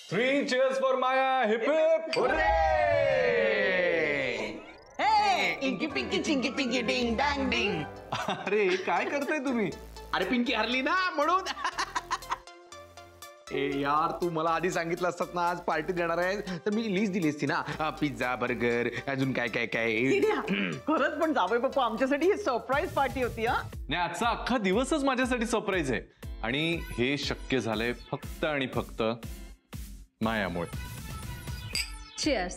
3 cheers for Maya. Hip hip hooray! Hey, inky pinky chinky pinky ding dang ding. अरे काय करताय तुम्ही? अरे पिंकी हरली ना म्हणून. ए यार तू मला आधी सांगितलं असतात ना आज पार्टी देणार आहे तर मी लिस्ट दिली असती ना. पिझ्झा बर्गर अजून काय काय काय. खरंच पण जावई बापू आमच्यासाठी ही सरप्राईज पार्टी होती. हा नाही, आजचा अख्खा दिवसच माझ्यासाठी सरप्राईज आहे आणि हे शक्य झालंय फक्त आणि फक्त मायामुळे. चीयर्स.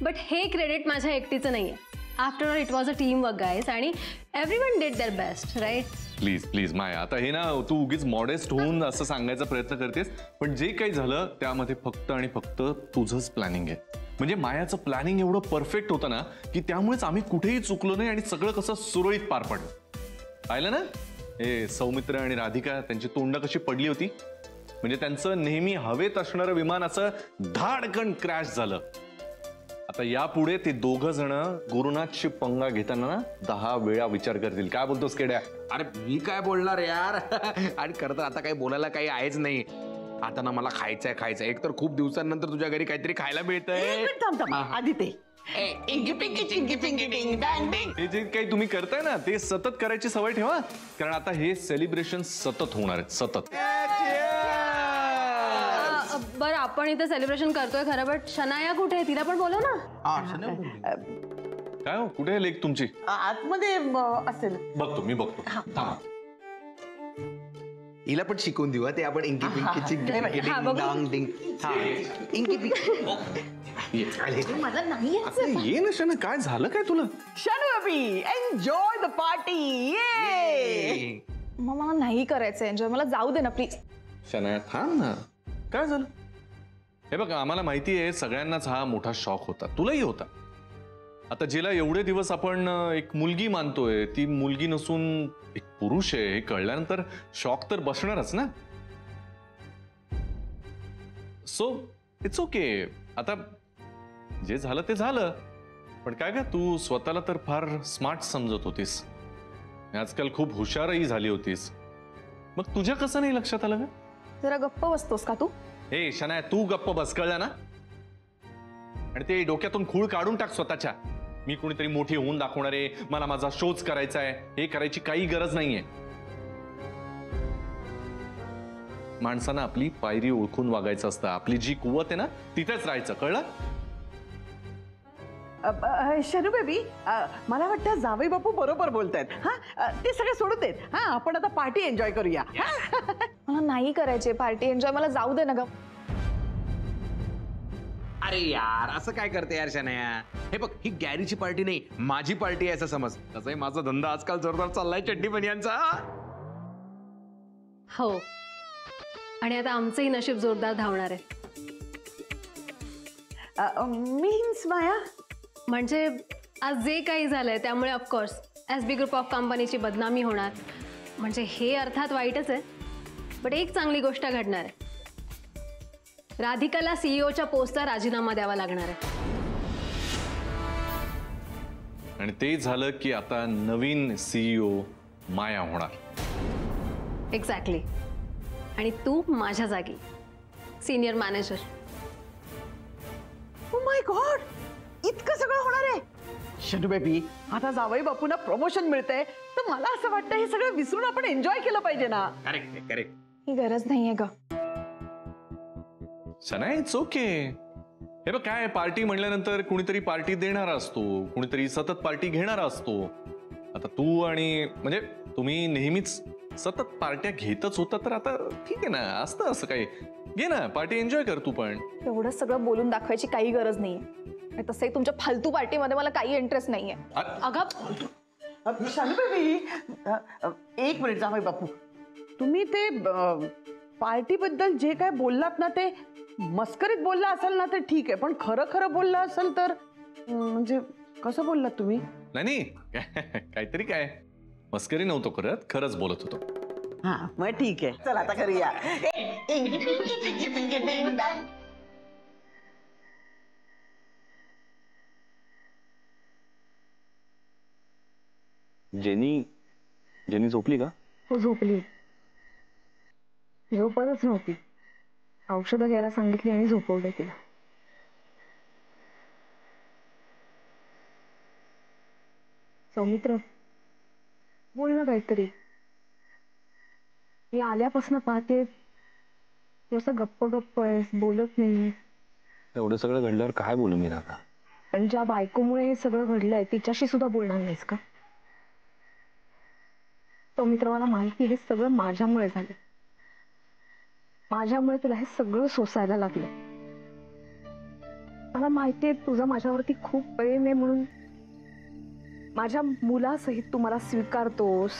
बट हे क्रेडिट माझ्या एकटीचं नाहीये. After all it was a team work guys आणि everyone did their best right. Please please Maya, आता हे ना तू उगीच मॉडेस्ट होऊन असं सांगायचा प्रयत्न करतेस, पण जे काही झालं त्यामध्ये फक्त आणि फक्त तुझंच प्लॅनिंग आहे. म्हणजे मायाचं प्लॅनिंग एवढं परफेक्ट होतं ना की त्यामुळेच आम्ही कुठेही चुकलो नाही आणि सगळं कसं सुरळीत पार पडलं. पाहिलं ना हे सौमित्र आणि राधिका, त्यांची तोंड कशी पडली होती. म्हणजे त्यांचं नेहमी हवेत असणारं विमान असं धाडकन क्रॅश झालं. आता यापुढे ते दोघं जण गुरुनाथची पंगा घेताना ना 10 वेळा विचार करतील. काय बोलतोस केड्या? अरे मी काय बोलणार यार. आणि खरं तर आता काही बोलायला काही आहेच नाही. आता ना मला खायचंय. एक तर खूप दिवसांनंतर तुझ्या घरी काहीतरी खायला मिळतंय. आधी ते inky pinky chinky pinky ding dang डिंग. हे जे काही तुम्ही करताय ना ते सतत करायची सवय ठेवा, कारण आता हे सेलिब्रेशन सतत होणार आहेत. सतत. बरं आपण इथे सेलिब्रेशन करतोय खरं, बट शनाया कुठे आहे? तिला पण बोलव ना. काय हो, कुठे आहे लेक तुमची? आतमध्ये असेल. बघतो मी बघतो. थांबा. हिला पण शिकवून देऊ ते आपण inky pinky chinky pinky ding dang डिंग. इंकी पिंकी मला नाही ये ना शना, काय झालं काय तुला? Shanu baby enjoy the party. ये मग मला नाही करायचं एन्जॉय, मला जाऊ दे ना प्लीज. शनाया थांब ना, काय झालं? हे बघ आम्हाला माहिती आहे सगळ्यांनाच हा मोठा शॉक होता, तुलाही होता. आता जिला एवढे दिवस आपण एक मुलगी मानतोय ती मुलगी नसून एक पुरुष आहे हे कळल्यानंतर शॉक तर बसणारच ना. So it's okay. आता जे झालं ते झालं, पण काय का तू स्वतःला तर फार स्मार्ट समजत होतीस, आजकाल खूप हुशारही झाली होतीस. मग तुझ्या कसं नाही लक्षात आलं का? जरा गप्प बसतोस का तू? हे शनाया तू गप्प बस, कळलं ना? आणि ते डोक्यातून खूळ काढून टाक स्वतःच्या. मी कोणीतरी मोठी होऊन दाखवणार आहे, मला माझा शोच करायचा आहे, हे करायची काही गरज नाहीये. माणसानं आपली पायरी ओळखून वागायचं असतं. आपली जी कुवत आहे ना तिथेच राहायचं, कळलं? शनू बेबी मला वाटतं जावई बापू बरोबर बोलतायत. हा ते सगळे सोडून देत. हा आपण आता पार्टी एन्जॉय करूया. मला नाही करायची पार्टी एन्जॉय, मला जाऊ दे ना ग. अरे यार असं काय करते यार शनाया. हे बघ ही गॅरीची पार्टी नाही माझी पार्टी आहे असं समज. तसंही माझा धंदा आजकाल जोरदार चाललाय चड्डी बनियांचा. हो, आणि आता आमचंही नशीब जोरदार धावणार आहे. मीन्स माया म्हणजे आज जे काही झालंय त्यामुळे ऑफकोर्स एसबी ग्रुप ऑफ कंपनीची बदनामी होणार. म्हणजे हे अर्थात वाईटच आहे, बट एक चांगली गोष्ट घडणार आहे. राधिकाला सीईओच्या पोस्टचा राजीनामा द्यावा लागणार आहे. आणि ते झालं की आता नवीन सीईओ माया होणार. एक्झॅक्टली. आणि तू माझ्या जागी senior manager. Oh my God, इतकं सगळं होणार आहे. शनू बेबी आता जावई बापूंना प्रमोशन मिळतंय तर मला असं वाटतं हे सगळं विसरून आपण एन्जॉय केलं पाहिजे ना. Correct correct. ही गरज नाहीये ग. Shanaya it's okay. हे बघ काय पार्टी म्हणल्यानंतर कुणीतरी पार्टी देणारा असतो, कुणीतरी सतत पार्टी घेणारा असतो. आता तू आणि म्हणजे तुम्ही नेहमीच सतत पार्ट्या घेतच होता तर आता ठीक आहे ना, असतं असं काही. घे ना पार्टी, एन्जॉय कर तू पण. एवढं सगळं बोलून दाखवायची काही गरज नाहीये. तसंही तुमच्या फालतू पार्टीमध्ये मला काही इंटरेस्ट नाहीये. अगं शनू बेबी एक मिनिट जावई बापू, तुम्ही ते पार्टी बद्दल जे काय बोललात ना ते मस्करीत बोलला असेल ना तर ठीक आहे, पण खरं खरं बोलला असेल तर म्हणजे कसं बोललात तुम्ही? नाही काहीतरी काय मस्करी नव्हतो करत, खरंच बोलत होतो. हा मग ठीक आहे, चल आता करूया. जेनी झोपली का? हो झोपली. झोपतच नव्हती. औषधं घ्यायला सांगितली आणि झोपवलंय तिला. सौमित्र, बोल ना काहीतरी. मी आल्यापासून पाहते तू असं गप्प गप्प आहेस, बोलत नाही. एवढं सगळं घडल्यावर काय बोलू मी राधा? पण ज्या बायकोमुळे हे सगळं घडलंय तिच्याशी सुद्धा बोलणार नाहीस का? सौमित्र, मला माहिती हे सगळं माझ्यामुळे झालं. माझ्यामुळे तुला हे सगळं सोसायला लागलं. मला माहितीये तुझं माझ्यावरती खूप प्रेम आहे म्हणून माझ्या मुलासहित तू मला स्वीकारतोस,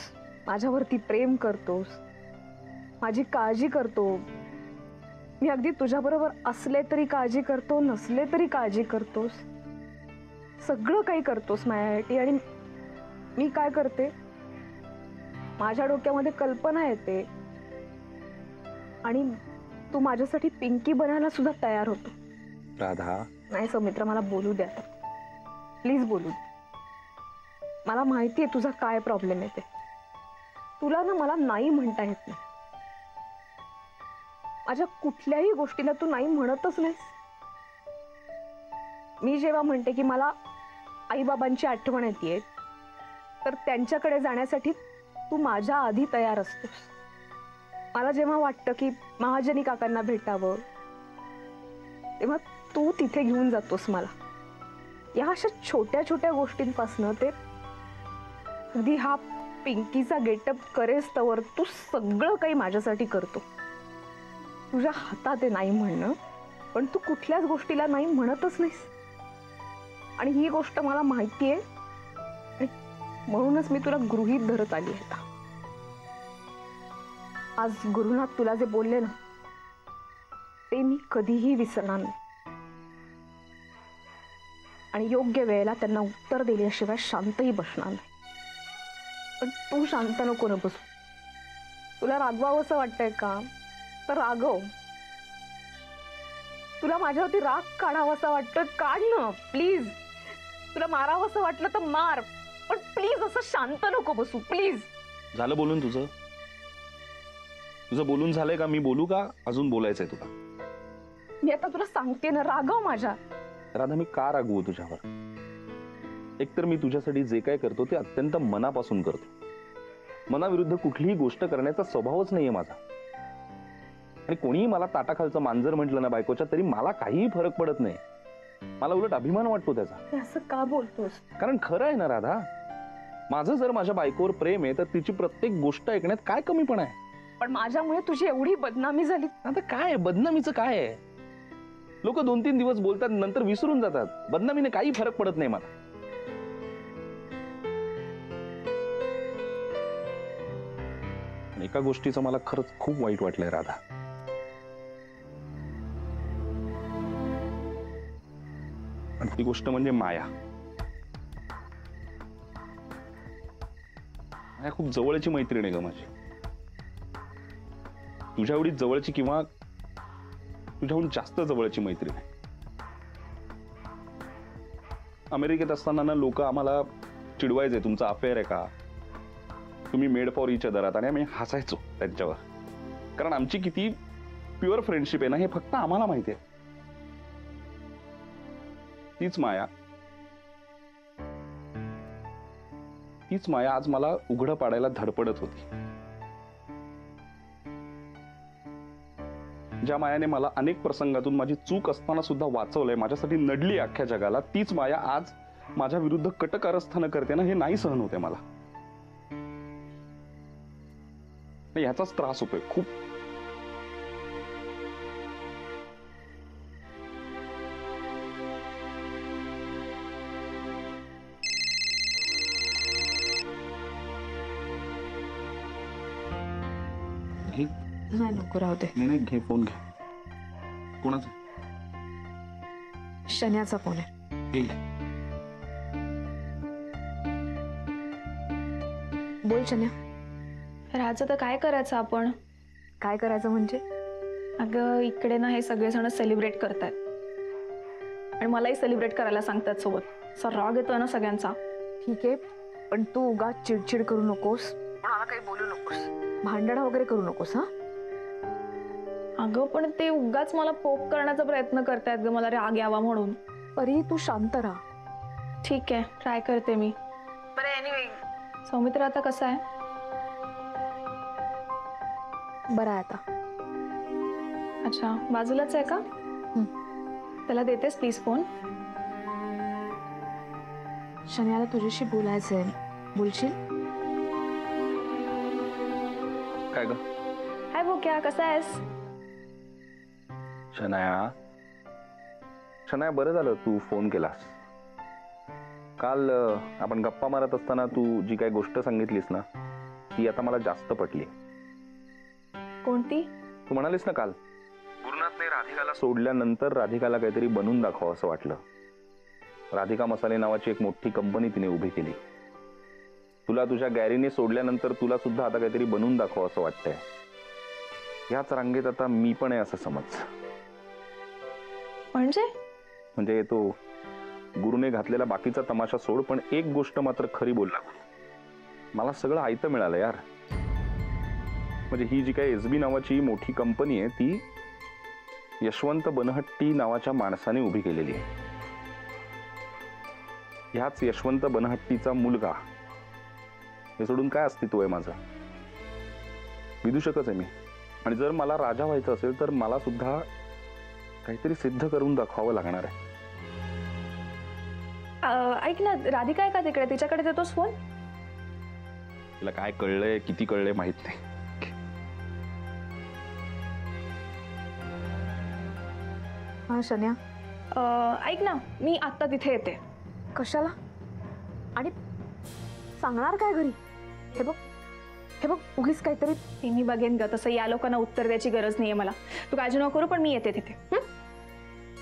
माझ्यावरती प्रेम करतोस, माझी काळजी करतो. मी अगदी तुझ्याबरोबर असले तरी काळजी करतो, नसले तरी काळजी करतोस. सगळं काही करतोस माझ्यासाठी. आणि मी काय करते, माझ्या डोक्यामध्ये कल्पना येते आणि तू माझ्यासाठी पिंकी बनायला सुद्धा तयार होतो. राधा, नाही सौमित्र, मला बोलू द्या, प्लीज बोलू दे. मला माहिती आहे तुझा काय प्रॉब्लेम आहे ते. तुला ना मला नाही म्हणता येत नाही. माझ्या कुठल्याही गोष्टीला तू नाही म्हणतच नाहीस. मी जेव्हा म्हणते की मला आईबाबांची आठवण येते, तर त्यांच्याकडे जाण्यासाठी तू माझ्या आधी तयार असतोस. मला जेव्हा वाटतं की महाजनी काकांना भेटावं, तेव्हा तू तिथे घेऊन जातोस मला. या अशा छोट्या छोट्या गोष्टींपासनं ते अगदी हा पिंकीचा गेटअप करेस तवर तू सगळं काही माझ्यासाठी करतो. तुझ्या हातात आहे नाही म्हणणं, पण तू कुठल्याच गोष्टीला नाही म्हणतच नाहीस. आणि ही गोष्ट मला माहिती आहे आणि म्हणूनच मी तुला गृहीत धरत आली आहे. आज गुरुनाथ तुला जे बोलले ना, ते मी कधीही विसरणार नाही. आणि योग्य वेळेला त्यांना उत्तर दिल्याशिवाय शांतही बसणार नाही. पण तू शांत नको ना बसू. तुला रागवावं असं वाटतंय का, तर रागव. तुला माझ्यावरती राग काढावा असं वाटतोय, काढ ना प्लीज. तुला मारावं असं वाटलं तर मार, पण प्लीज असं शांत नको बसू, प्लीज. झालं बोलून तुझं? तुझं बोलून झालंय का? मी बोलू का? अजून बोलायचंय तुला? मी आता तुला सांगते ना, रागव माझ्या. राधा, मी का रागवू तुझ्यावर? एकतर मी तुझ्यासाठी जे काय करतो ते अत्यंत मनापासून करतो. मनाविरुद्ध कुठलीही गोष्ट करण्याचा स्वभावच नाहीये माझा. आणि कोणीही मला ताटाखालचं मांजर म्हटलं ना बायकोच्या, तरी मला काहीही फरक पडत नाही. मला उलट अभिमान वाटतो त्याचा. असं का बोलतोस? कारण खरं आहे ना राधा, माझं जर माझ्या बायकोवर प्रेम आहे तर तिची प्रत्येक गोष्ट ऐकण्यात काय कमीपणा आहे? पण माझ्यामुळे तुझी एवढी बदनामी झाली. आता काय बदनामीचं काय आहे? लोक 2-3 दिवस बोलतात, नंतर विसरून जातात. बदनामीने काही फरक पडत नाही मला. एका गोष्टीचं मला खरंच खूप वाईट वाटलंय राधा. आणि ती गोष्ट म्हणजे माया. माया खूप जवळची मैत्रीण आहे ग माझी. तुझ्या एवढी जवळची किंवा तुझ्याहून जास्त जवळची मैत्रीण आहे. अमेरिकेत असताना ना लोक आम्हाला चिडवायचे, तुमचा अफेअर आहे का, तुम्ही मेड फॉर इच अदर आहात. आणि आम्ही हसायचो त्यांच्यावर, कारण आमची किती प्युअर फ्रेंडशिप आहे ना हे फक्त आम्हाला माहिती आहे. तीच माया आज मला उघडं पाडायला धडपडत होती. ज्या मायाने मला अनेक प्रसंगातून माझी चूक असताना सुद्धा वाचवलंय, माझ्यासाठी नडली अख्ख्या जगाला, तीच माया आज माझ्या विरुद्ध कटकारस्थानं करते ना, हे नाही सहन होते मला. ह्याचाच त्रास होतोय खूप. नाही नको, राहू दे. नाही घे, फोन घे. कोणाचा? शन्याचा फोन आहे. बोल शन्या. राहायचं तर काय करायचं आपण? काय करायचं म्हणजे? अगं इकडे ना हे सगळेजण सेलिब्रेट करतात आणि मलाही सेलिब्रेट करायला सांगतात सोबत. असा राग येतोय ना सगळ्यांचा. ठीक आहे, पण तू उगा चिडचिड करू नकोस, मला काही बोलू नकोस, भांडण वगैरे करू नकोस. हा अगं पण ते उगाच मला पोक करण्याचा प्रयत्न करतायत ग, मला राग यावा म्हणून. परी तू शांत राहा. ठीक आहे, ट्राय करते मी. बरं एनिवे, सौमित्र आता कसा आहे? बरं आहे आता. अच्छा, बाजूलाच आहे का? त्याला देतेस प्लीज फोन. शनियाला तुझ्याशी बोलायचंय, बोलशील? काय ग हाय बोक्या, कसा आहेस? शनाया, शनाया बरं झालं तू फोन केलास. काल आपण गप्पा मारत असताना तू जी काही गोष्ट सांगितलीस ना, ती आता मला जास्त पटली. कोणती? तू म्हणालीस ना काल, गुरुनाथने राधिकाला सोडल्यानंतर राधिकाला काहीतरी बनवून दाखवा असं वाटलं. राधिका मसाले नावाची एक मोठी कंपनी तिने उभी केली. तुला तुझ्या गॅरीने सोडल्यानंतर तुला सुद्धा आता काहीतरी बनवून दाखवा असं वाटतंय. याच रांगेत आता मी पण आहे असं समज. म्हणजे तो गुरुने घातलेला बाकीचा तमाशा सोड, पण एक गोष्ट मात्र खरी बोलला, मला सगळं आयतं मिळालं यार. म्हणजे ही जी काही एसबी नावाची मोठी कंपनी आहे ती यशवंत बनहट्टी नावाच्या माणसाने उभी केलेली आहे. ह्याच यशवंत बनहट्टीचा मुलगा, हे सोडून काय अस्तित्व आहे माझं? विदूषकच आहे मी. आणि जर मला राजा व्हायचं असेल तर मला सुद्धा काहीतरी सिद्ध करून दाखवावं लागणार आहे. ऐक ना, राधिका आहे का तिकडे? तिच्याकडे देतोस फोन? तिला काय कळलंय, किती कळलंय माहित नाही. हा शन्या, ऐक ना, मी आत्ता तिथे येते. कशाला? आणि सांगणार काय घरी? हे बघ, हे बघ, उगीच काहीतरी. ते मी बघेन ग, तसं या लोकांना उत्तर द्यायची गरज नाहीये मला. तू काळजी नको करू, पण मी येते तिथे.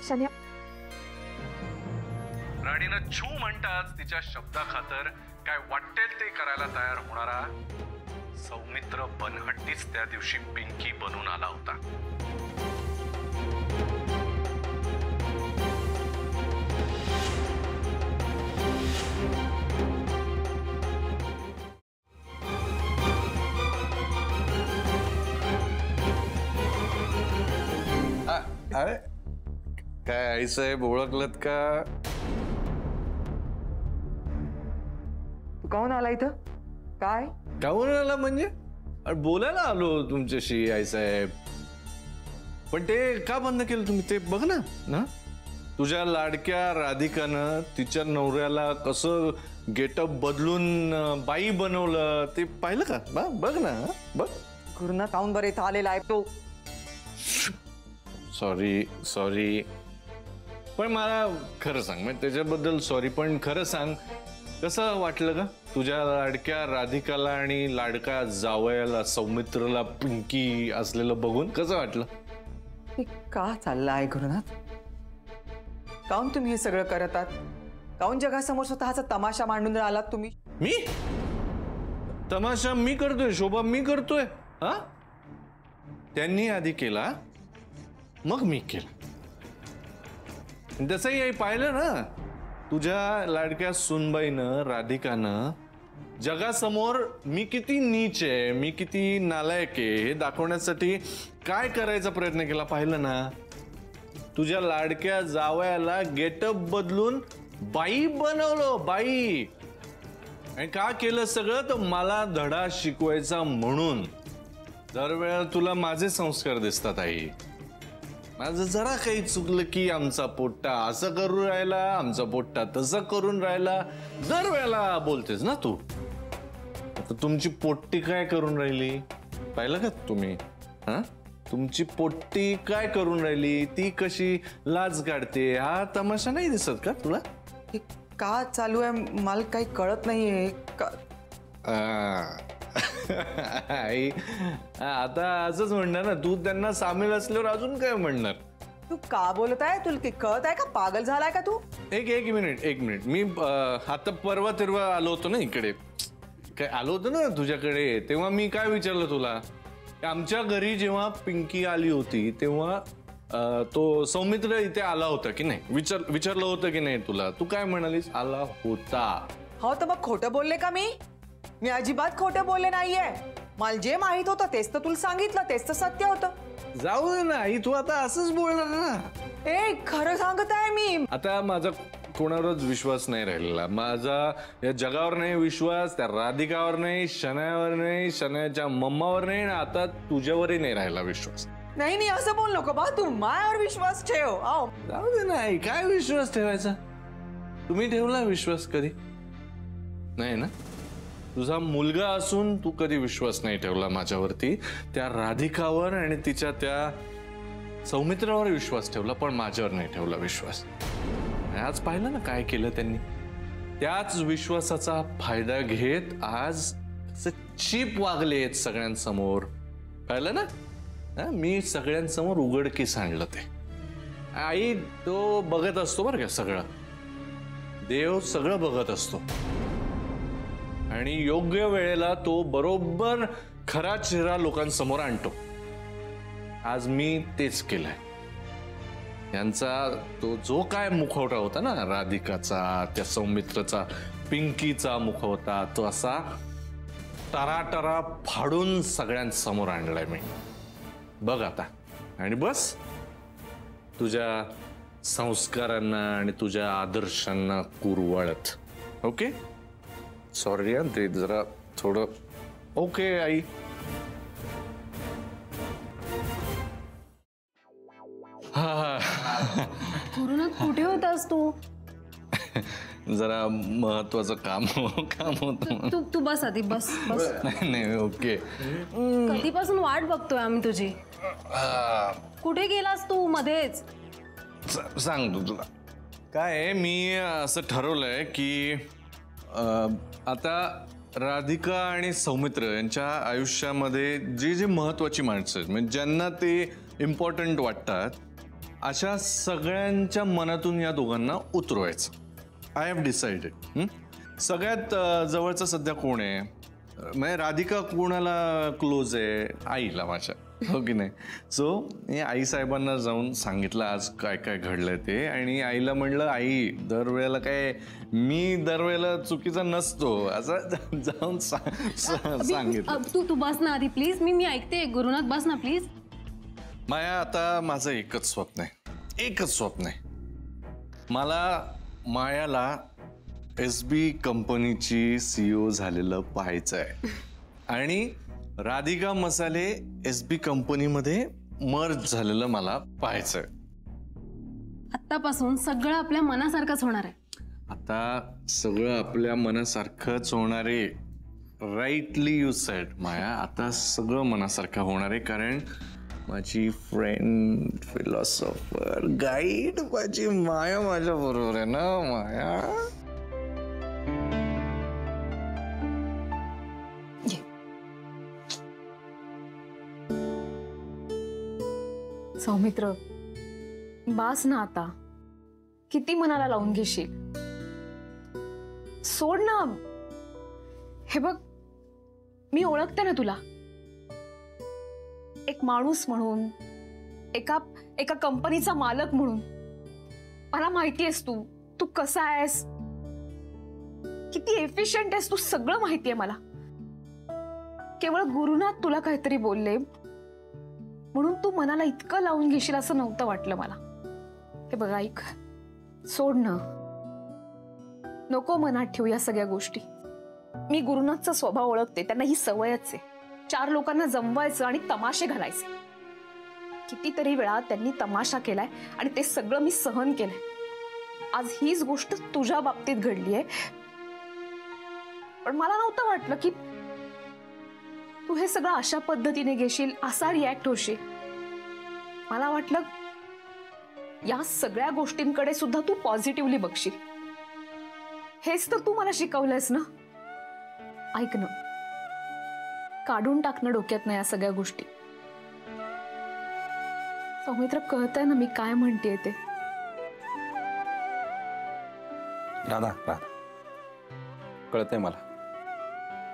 शन्या, राणीनं छू म्हणताच तिच्या शब्दाखातर काय वाटेल ते करायला तयार होणारा सौमित्र बनहट्टीच त्या दिवशी पिंकी बनून आला होता. अरे काय आई साहेब ओळखलत का? तू काहून आला इथं? काय काहून आला म्हणजे? अरे बोलायला आलो तुमच्याशी आई साहेब. पण ते का बंद केलं तुम्ही ते बघ ना. तुझ्या लाडक्या राधिकानं तिच्या नवऱ्याला कसं गेटअप बदलून बाई बनवलं ते पाहिलं का? बघ ना, बघ. गुरुनाथ काहून बरं इथं आलेला आहे तो? सॉरी पण मला खरं सांग, म्हणजे त्याच्याबद्दल सॉरी, पण खरं सांग कसं वाटलं का तुझ्या लाडक्या राधिकाला आणि लाडका जावयाला सौमित्रला पिंकी असलेलं बघून? कसं वाटलं? हे का चाललं आहे गुरुनाथ? काऊन तुम्ही हे सगळं करत आहात? काऊन जगासमोर स्वतःचा तमाशा मांडून आलात तुम्ही? मी तमाशा मी करतोय? शोभा मी करतोय? हा, त्यांनी आधी केला मग मी केलं. तसंही पाहिलं ना, तुझ्या लाडक्या सुनबाईनं राधिकानं जगासमोर मी किती नीच आहे, मी किती नालायक आहे हे दाखवण्यासाठी काय करायचा प्रयत्न केला पाहिलं ना. तुझ्या लाडक्या जावयाला गेटअप बदलून बाई बनवलं, बाई. आणि का केलं सगळं? तर मला धडा शिकवायचा म्हणून. दरवेळेला तुला माझे संस्कार दिसतात आई. माझं जरा काही चुकलं की आमचा पोट्टा असं करून राहिला, आमचा पोट्टा तसं करून राहिला, दरवेळेला बोलतेस ना तू. आता तुमची पोट्टी काय करून राहिली पाहिलं का तुम्ही? हा, तुमची पोट्टी काय करून राहिली, ती कशी लाज काढते, हा तमाशा नाही दिसत का तुला? हे का चालू आहे मला काही कळत नाहीये का. आई आता असंच म्हणणार ना तू, त्यांना सामील असल्यावर अजून काय म्हणणार? तू का बोलत आहे? तुला कळत आहे का? पागल झालाय का तू? एक मिनिट मी आता परवा आलो होतो ना इकडे, काय आलो होतो ना तुझ्याकडे, तेव्हा मी काय विचारलं तुला? आमच्या घरी जेव्हा पिंकी आली होती तेव्हा तो सौमित्र इथे आला होता की नाही विचारलं होतं की नाही तुला? तू काय म्हणालीस? आला होता. हो, तर मग खोटं बोलले का मी? मी अजिबात खोटं बोलले नाहीये. मला जे माहित होतं तेच तर तुला सांगितलं, तेच तर सत्य होतं. जाऊ दे ना आई, तू आता असंच बोलणार ना. ए खरं सांगत आहे मी. आता माझा कोणावरच विश्वास नाही राहिलेला. माझा या जगावर नाही विश्वास, त्या राधिकावर नाही, शनायावर नाही, शनायाच्या मम्मावर नाही, आणि आता तुझ्यावरही नाही राहिला विश्वास. नाही नाही असं बोल नको बा, तू माझ्यावर विश्वास ठेव. आओ जाऊ दे ना आई, काय विश्वास ठेवायचा? तुम्ही ठेवला विश्वास कधी? नाही ना. तुझा मुलगा असून तू कधी विश्वास नाही ठेवला माझ्यावरती. त्या राधिकावर आणि तिच्या त्या सौमित्रावर विश्वास ठेवला, पण माझ्यावर नाही ठेवला विश्वास. आज पाहिलं ना काय केलं त्यांनी. त्याच विश्वासाचा फायदा घेत आज चीप वागलेत सगळ्यांसमोर. पाहिलं ना. मी सगळ्यांसमोर उघडकीस आणलं ते. आई तो बघत असतो बरं का सगळं. देव सगळं बघत असतो आणि योग्य वेळेला तो बरोबर खरा चेहरा लोकांसमोर आणतो. आज मी तेच केलंय. यांचा तो जो काय मुखवटा होता ना, राधिकाचा, त्या सौमित्रचा, पिंकीचा मुखवटा, तो असा टराटरा फाडून सगळ्यांसमोर आणलाय मी. बघ आता. आणि बस तुझ्या संस्कारांना आणि तुझ्या आदर्शांना कुरवाळत. ओके. सॉरी ते जरा थोडं. Okay I. गुरुनाथ कुठे होतास तू? जरा महत्वाचं काम होतं. तू बस आधी, बस बस. नाही ओके. कधीपासून वाट बघतोय आम्ही तुझी. कुठे गेलास तू मध्येच? सांगतो तुला काय आहे. मी असं ठरवलंय की आता राधिका आणि सौमित्र यांच्या आयुष्यामध्ये जी महत्वाची माणसं आहेत, म्हणजे ज्यांना ते इम्पॉर्टंट वाटतात, अशा सगळ्यांच्या मनातून या दोघांना उतरवायचं. I have decided. सगळ्यात जवळचं सध्या कोण आहे, म्हणजे राधिका कोणाला क्लोज आहे? आईला माझ्या. हो की नाही. सो हे आई साहेबांना जाऊन सांगितलं आज काय काय घडलंय ते. आणि आईला म्हणलं, आई दरवेळेला काय मी दरवेळेला चुकीचा नसतो, असं जाऊन सांगितलं. तू बस ना आधी प्लीज. मी ऐकते. गुरुनाथ बस ना प्लीज. माया, आता माझं एकच स्वप्न आहे. मला मायाला SB कंपनीची CEO झालेलं पाहायचं आहे. आणि राधिका मसाले SB कंपनीमध्ये मर्ज झालेलं मला पाहायचंय. आत्तापासून सगळं आपल्या मनासारखंच होणार आहे. आता सगळं आपल्या मनासारखंच होणार आहे. राईटली यू सेड माया. आता सगळं मनासारखं होणार आहे, कारण माझी फ्रेंड, फिलॉसॉफर, गाईड माझी माया माझ्या बरोबर आहे ना. माया सौमित्र बास ना आता. किती मनाला लावून घेशील. सोड ना. हे बघ, मी ओळखते ना तुला. एक माणूस म्हणून, एका कंपनीचा मालक म्हणून मला माहिती आहेस तू कसा आहेस, किती एफिशियंट आहेस तू, सगळं माहिती आहे मला. केवळ गुरुनाथ तुला काहीतरी बोलले म्हणून तू मनाला इतकं लावून घेशील असं नव्हतं वाटलं मला. हे बघ ऐक, सोड ना. नको मनात ठेवू या सगळ्या गोष्टी. मी गुरुनाथचा स्वभाव ओळखते. त्यांना ही सवयच आहे. 4 लोकांना जमवायचं आणि तमाशे घालायचे. कितीतरी वेळा त्यांनी तमाशा केलाय आणि ते सगळं मी सहन केलंय. आज हीच गोष्ट तुझ्या बाबतीत घडलीये. पण मला नव्हतं वाटलं की तू हे सगळं अशा पद्धतीने घेशील, असा रिॲक्ट होशील. मला वाटलं या सगळ्या गोष्टींकडे सुद्धा तू पॉझिटिव्हली बघशील. हेच तर तू मला शिकवलंयस ना. ऐक ना, काढून टाकणं डोक्यात नाही या सगळ्या गोष्टी. सौमित्र, कळतंय ना मी काय म्हणतेय ते. राधा कळतंय मला.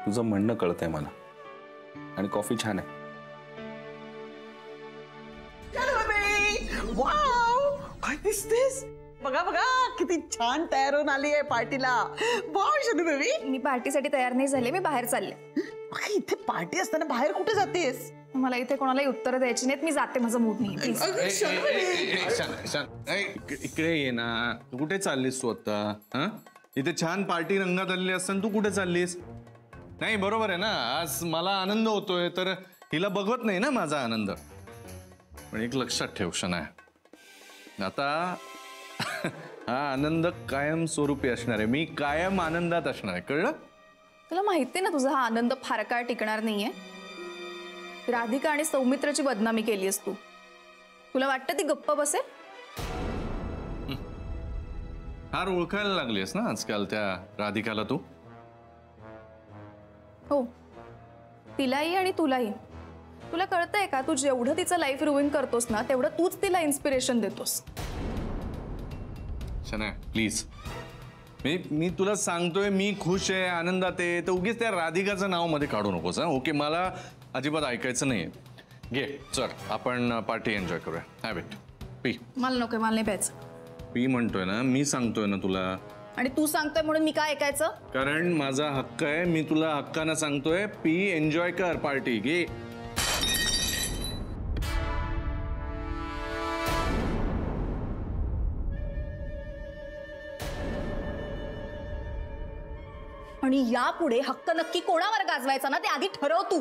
तुझं म्हणणं कळतंय मला. आणि कॉफी छान आहे. वाव, काय दिसतेस? बघा बघा किती छान तयार होऊन आली आहे पार्टीला. Wow Shanu baby. मी पार्टीसाठी तयार नाही झाले, मी बाहेर चालले. अगं, इथे पार्टी असताना बाहेर कुठे जातेस? मला इथे कोणालाही उत्तर द्यायची नाहीत, मी जाते, माझं मूड नाही प्लीज. इकडे ये ना. तू कुठे चाललीस तू आता? हा, इथे छान पार्टी रंगात आलेली असताना तू कुठे चाललीस? नाही बरोबर आहे ना, आज मला आनंद होतोय तर हिला बघवत नाही ना माझा आनंद. पण एक लक्षात ठेव शनाया, आता हा आनंद कायम स्वरूपी असणार आहे. मी कायम आनंदात असणार आहे, कळलं? तुला माहिती आहे ना तुझा हा आनंद फार काळ टिकणार नाहीये. राधिका आणि सौमित्राची बदनामी केलीस तू. तुला वाटतं ती गप्प बसेल? फार ओळखायला लागलीस ना आजकाल त्या राधिकाला तू. हो, तिलाही आणि तुलाही. तुला कळतंय का, तू जेवढं तिचं लाईफ रुईन करतोस ना तेवढं तूच तिला इन्स्पिरेशन देतोस. शनाया प्लीज, मी तुला सांगतोय मी खुश आहे, आनंदात आहे, तर उगीच त्या राधिकाचं नाव मध्ये काढू नकोस. हा ओके, मला अजिबात ऐकायचं नाहीये. घे चल, आपण पार्टी एन्जॉय करूया. Have it, P. मला नको, मला नाही प्यायचं. पी म्हणतोय ना, मी सांगतोय ना तुला. आणि तू सांगतोय म्हणून मी काय ऐकायचं? कारण माझा हक्क आहे, मी तुला हक्कानं सांगतोय. पी, एन्जॉय कर पार्टी, घे. आणि यापुढे हक्क नक्की कोणावर गाजवायचा ना ते आधी ठरव तू.